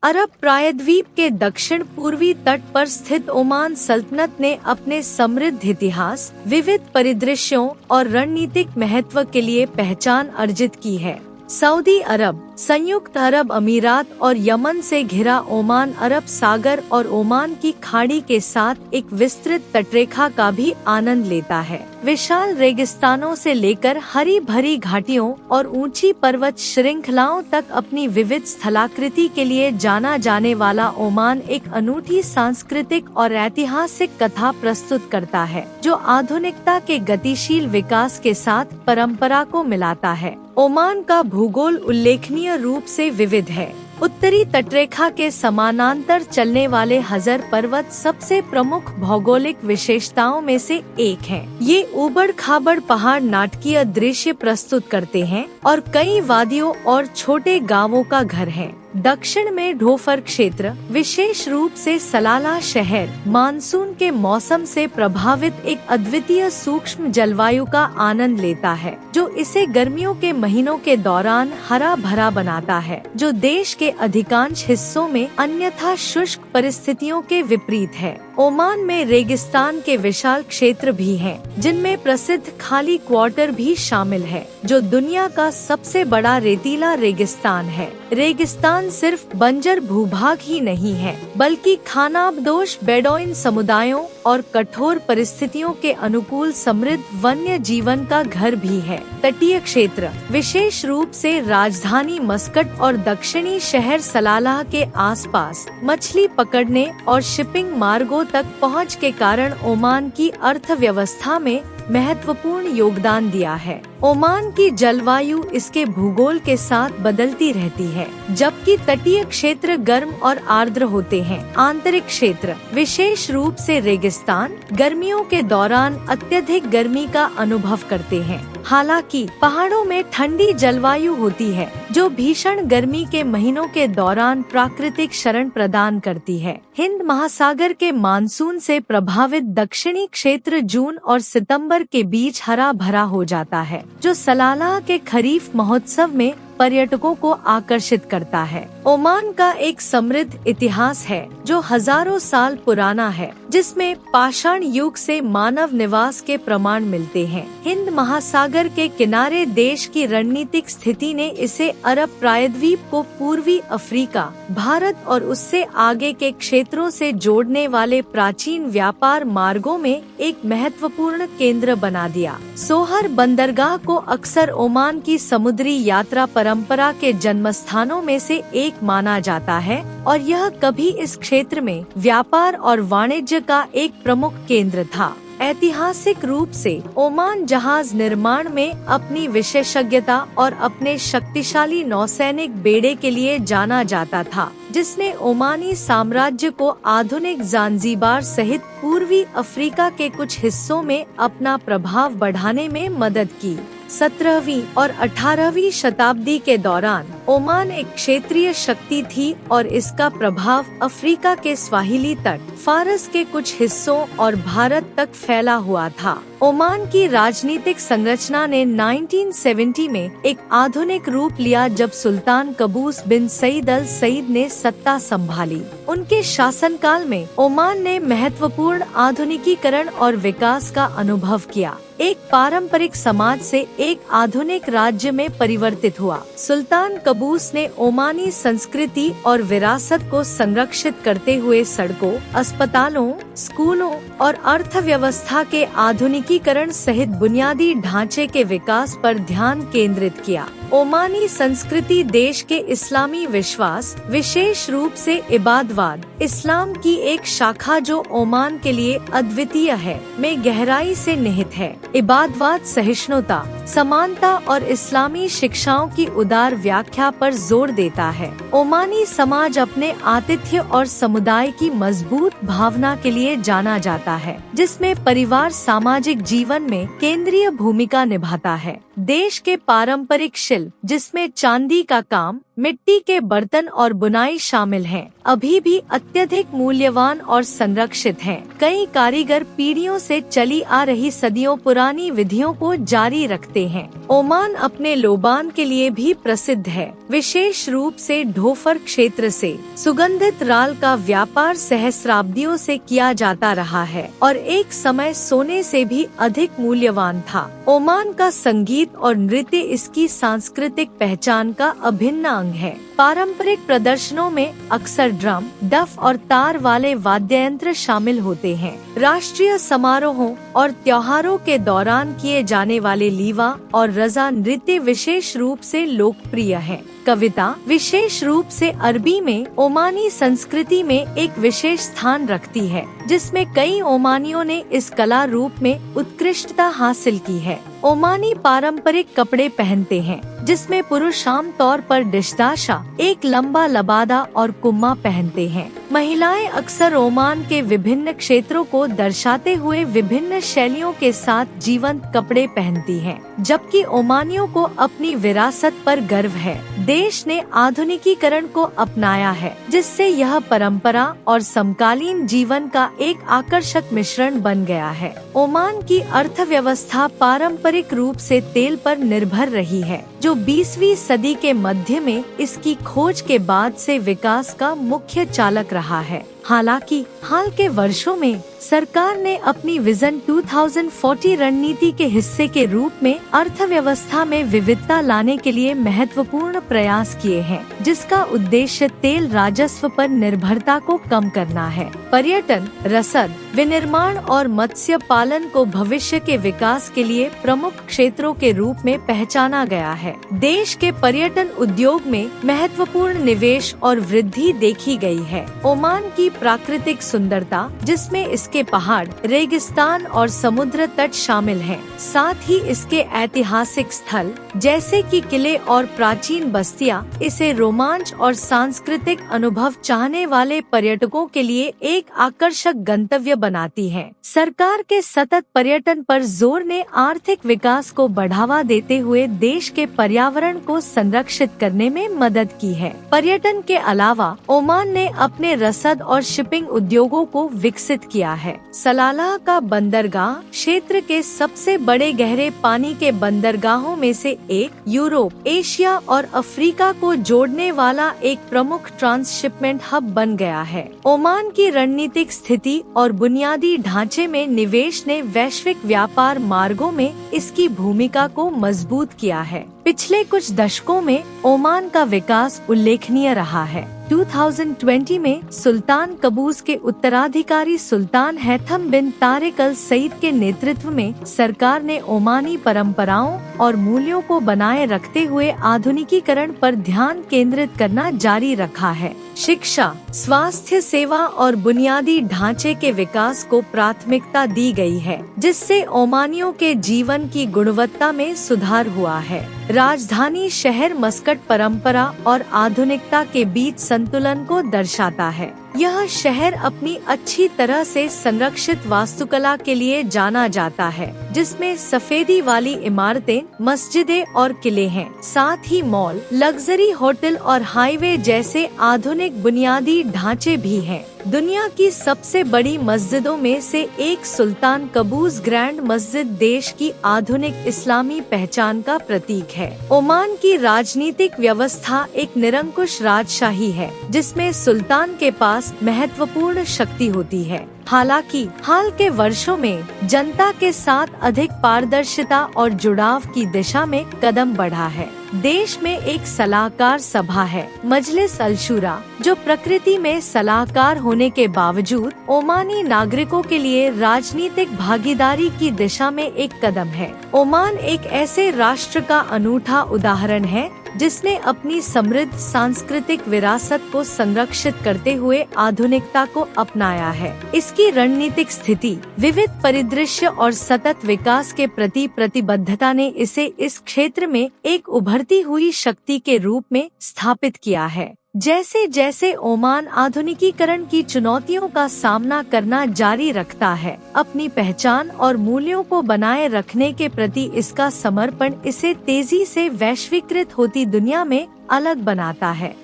अरब प्रायद्वीप के दक्षिण पूर्वी तट पर स्थित ओमान सल्तनत ने अपने समृद्ध इतिहास, विविध परिदृश्यों और रणनीतिक महत्व के लिए पहचान अर्जित की है। सऊदी अरब, संयुक्त अरब अमीरात और यमन से घिरा ओमान अरब सागर और ओमान की खाड़ी के साथ एक विस्तृत तटरेखा का भी आनंद लेता है। विशाल रेगिस्तानों से लेकर हरी भरी घाटियों और ऊंची पर्वत श्रृंखलाओं तक अपनी विविध स्थलाकृति के लिए जाना जाने वाला ओमान एक अनूठी सांस्कृतिक और ऐतिहासिक कथा प्रस्तुत करता है, जो आधुनिकता के गतिशील विकास के साथ परंपरा को मिलाता है। ओमान का भूगोल उल्लेखनीय रूप से विविध है। उत्तरी तटरेखा के समानांतर चलने वाले हजर पर्वत सबसे प्रमुख भौगोलिक विशेषताओं में से एक है। ये ऊबड़-खाबड़ पहाड़ नाटकीय दृश्य प्रस्तुत करते हैं और कई वादियों और छोटे गांवों का घर है। दक्षिण में ढोफर क्षेत्र, विशेष रूप से सलाला शहर, मानसून के मौसम से प्रभावित एक अद्वितीय सूक्ष्म जलवायु का आनंद लेता है, जो इसे गर्मियों के महीनों के दौरान हरा भरा बनाता है, जो देश के अधिकांश हिस्सों में अन्यथा शुष्क परिस्थितियों के विपरीत है। ओमान में रेगिस्तान के विशाल क्षेत्र भी हैं, जिनमें प्रसिद्ध खाली क्वार्टर भी शामिल है, जो दुनिया का सबसे बड़ा रेतीला रेगिस्तान है। रेगिस्तान सिर्फ बंजर भूभाग ही नहीं है, बल्कि खानाबदोश बेडोइन समुदायों और कठोर परिस्थितियों के अनुकूल समृद्ध वन्य जीवन का घर भी है। तटीय क्षेत्र, विशेष रूप से राजधानी मस्कट और दक्षिणी शहर सलालाह के आसपास, मछली पकड़ने और शिपिंग मार्गों तक पहुंच के कारण ओमान की अर्थव्यवस्था में महत्वपूर्ण योगदान दिया है। ओमान की जलवायु इसके भूगोल के साथ बदलती रहती है, जबकि तटीय क्षेत्र गर्म और आर्द्र होते हैं। आंतरिक क्षेत्र, विशेष रूप से रेगिस्तान, गर्मियों के दौरान अत्यधिक गर्मी का अनुभव करते हैं। हालांकि पहाड़ों में ठंडी जलवायु होती है, जो भीषण गर्मी के महीनों के दौरान प्राकृतिक शरण प्रदान करती है। हिंद महासागर के मानसून से प्रभावित दक्षिणी क्षेत्र जून और सितंबर के बीच हरा भरा हो जाता है, जो सलाला के खरीफ महोत्सव में पर्यटकों को आकर्षित करता है। ओमान का एक समृद्ध इतिहास है, जो हजारों साल पुराना है, जिसमें पाषाण युग से मानव निवास के प्रमाण मिलते हैं। हिंद महासागर के किनारे देश की रणनीतिक स्थिति ने इसे अरब प्रायद्वीप को पूर्वी अफ्रीका, भारत और उससे आगे के क्षेत्रों से जोड़ने वाले प्राचीन व्यापार मार्गों में एक महत्वपूर्ण केंद्र बना दिया। सोहर बंदरगाह को अक्सर ओमान की समुद्री यात्रा परंपरा के जन्मस्थानों में से एक माना जाता है और यह कभी इस क्षेत्र में व्यापार और वाणिज्य का एक प्रमुख केंद्र था। ऐतिहासिक रूप से ओमान जहाज निर्माण में अपनी विशेषज्ञता और अपने शक्तिशाली नौसैनिक बेड़े के लिए जाना जाता था, जिसने ओमानी साम्राज्य को आधुनिक ज़ांज़ीबार सहित पूर्वी अफ्रीका के कुछ हिस्सों में अपना प्रभाव बढ़ाने में मदद की। 17वीं और 18वीं शताब्दी के दौरान ओमान एक क्षेत्रीय शक्ति थी और इसका प्रभाव अफ्रीका के स्वाहिली तट, फारस के कुछ हिस्सों और भारत तक फैला हुआ था। ओमान की राजनीतिक संरचना ने 1970 में एक आधुनिक रूप लिया जब सुल्तान कबूस बिन सईद अल सईद ने सत्ता संभाली। उनके शासनकाल में ओमान ने महत्वपूर्ण आधुनिकीकरण और विकास का अनुभव किया, एक पारंपरिक समाज से एक आधुनिक राज्य में परिवर्तित हुआ। सुल्तान कबूस ने ओमानी संस्कृति और विरासत को संरक्षित करते हुए सड़कों, अस्पतालों, स्कूलों और अर्थव्यवस्था के आधुनिकीकरण सहित बुनियादी ढांचे के विकास पर ध्यान केंद्रित किया। ओमानी संस्कृति देश के इस्लामी विश्वास, विशेष रूप से इबादतवाद, इस्लाम की एक शाखा जो ओमान के लिए अद्वितीय है, में गहराई से निहित है। इबादतवाद सहिष्णुता, समानता और इस्लामी शिक्षाओं की उदार व्याख्या पर जोर देता है। ओमानी समाज अपने आतिथ्य और समुदाय की मजबूत भावना के लिए जाना जाता है, जिसमें परिवार सामाजिक जीवन में केंद्रीय भूमिका निभाता है। देश के पारंपरिक शिल्प, जिसमें चांदी का काम, मिट्टी के बर्तन और बुनाई शामिल हैं, अभी भी अत्यधिक मूल्यवान और संरक्षित हैं। कई कारीगर पीढ़ियों से चली आ रही सदियों पुरानी विधियों को जारी रखते हैं। ओमान अपने लोबान के लिए भी प्रसिद्ध है। विशेष रूप से ढोफर क्षेत्र से सुगंधित राल का व्यापार सहस्राब्दियों से किया जाता रहा है और एक समय सोने से भी अधिक मूल्यवान था। ओमान का संगीत और नृत्य इसकी सांस्कृतिक पहचान का अभिन्न अंग है। पारंपरिक प्रदर्शनों में अक्सर ड्रम, डफ और तार वाले वाद्य यंत्र शामिल होते हैं। राष्ट्रीय समारोहों और त्योहारों के दौरान किए जाने वाले लीवा और रजा नृत्य विशेष रूप से लोकप्रिय हैं। कविता, विशेष रूप से अरबी में, ओमानी संस्कृति में एक विशेष स्थान रखती है, जिसमें कई ओमानियों ने इस कला रूप में उत्कृष्टता हासिल की है। ओमानी पारंपरिक कपड़े पहनते हैं, जिसमें पुरुष आम तौर पर डिशदाशा, एक लंबा लबादा और कुम्मा पहनते हैं। महिलाएं अक्सर ओमान के विभिन्न क्षेत्रों को दर्शाते हुए विभिन्न शैलियों के साथ जीवंत कपड़े पहनती हैं, जबकि ओमानियों को अपनी विरासत पर गर्व है। देश ने आधुनिकीकरण को अपनाया है, जिससे यह परंपरा और समकालीन जीवन का एक आकर्षक मिश्रण बन गया है। ओमान की अर्थव्यवस्था पारंपरिक रूप से तेल पर निर्भर रही है, जो 20वीं सदी के मध्य में इसकी खोज के बाद से विकास का मुख्य चालक रहा है। हालांकि हाल के वर्षों में सरकार ने अपनी विजन 2040 रणनीति के हिस्से के रूप में अर्थव्यवस्था में विविधता लाने के लिए महत्वपूर्ण प्रयास किए हैं, जिसका उद्देश्य तेल राजस्व पर निर्भरता को कम करना है। पर्यटन, रसद, विनिर्माण और मत्स्य पालन को भविष्य के विकास के लिए प्रमुख क्षेत्रों के रूप में पहचाना गया है। देश के पर्यटन उद्योग में महत्वपूर्ण निवेश और वृद्धि देखी गई है। ओमान की प्राकृतिक सुंदरता, जिसमें इसके पहाड़, रेगिस्तान और समुद्र तट शामिल हैं, साथ ही इसके ऐतिहासिक स्थल जैसे कि किले और प्राचीन बस्तियां, इसे रोमांच और सांस्कृतिक अनुभव चाहने वाले पर्यटकों के लिए एक आकर्षक गंतव्य बनाती हैं। सरकार के सतत पर्यटन पर जोर ने आर्थिक विकास को बढ़ावा देते हुए देश के पर्यावरण को संरक्षित करने में मदद की है। पर्यटन के अलावा ओमान ने अपने रसद और शिपिंग उद्योगों को विकसित किया है। सलालाह का बंदरगाह क्षेत्र के सबसे बड़े गहरे पानी के बंदरगाहों में से एक, यूरोप, एशिया और अफ्रीका को जोड़ने वाला एक प्रमुख ट्रांसशिपमेंट हब बन गया है। ओमान की रणनीतिक स्थिति और बुनियादी ढांचे में निवेश ने वैश्विक व्यापार मार्गों में इसकी भूमिका को मजबूत किया है। पिछले कुछ दशकों में ओमान का विकास उल्लेखनीय रहा है। 2020 में सुल्तान कबूस के उत्तराधिकारी सुल्तान हैथम बिन तारिक अल सईद के नेतृत्व में सरकार ने ओमानी परंपराओं और मूल्यों को बनाए रखते हुए आधुनिकीकरण पर ध्यान केंद्रित करना जारी रखा है। शिक्षा, स्वास्थ्य सेवा और बुनियादी ढांचे के विकास को प्राथमिकता दी गई है, जिससे ओमानियों के जीवन की गुणवत्ता में सुधार हुआ है। राजधानी शहर मस्कट परंपरा और आधुनिकता के बीच संतुलन को दर्शाता है। यह शहर अपनी अच्छी तरह से संरक्षित वास्तुकला के लिए जाना जाता है, जिसमें सफेदी वाली इमारतें, मस्जिदें और किले हैं। साथ ही मॉल, लग्जरी होटल और हाईवे जैसे आधुनिक बुनियादी ढांचे भी हैं। दुनिया की सबसे बड़ी मस्जिदों में से एक सुल्तान कबूस ग्रैंड मस्जिद देश की आधुनिक इस्लामी पहचान का प्रतीक है। ओमान की राजनीतिक व्यवस्था एक निरंकुश राजशाही है, जिसमें सुल्तान के पास महत्वपूर्ण शक्ति होती है। हालांकि हाल के वर्षों में जनता के साथ अधिक पारदर्शिता और जुड़ाव की दिशा में कदम बढ़ा है। देश में एक सलाहकार सभा है, मजलिस अल-शुरा, जो प्रकृति में सलाहकार होने के बावजूद ओमानी नागरिकों के लिए राजनीतिक भागीदारी की दिशा में एक कदम है। ओमान एक ऐसे राष्ट्र का अनूठा उदाहरण है जिसने अपनी समृद्ध सांस्कृतिक विरासत को संरक्षित करते हुए आधुनिकता को अपनाया है। इसकी रणनीतिक स्थिति, विविध परिदृश्य और सतत विकास के प्रति प्रतिबद्धता ने इसे इस क्षेत्र में एक उभरती हुई शक्ति के रूप में स्थापित किया है। जैसे जैसे ओमान आधुनिकीकरण की चुनौतियों का सामना करना जारी रखता है, अपनी पहचान और मूल्यों को बनाए रखने के प्रति इसका समर्पण इसे तेजी से वैश्वीकृत होती दुनिया में अलग बनाता है।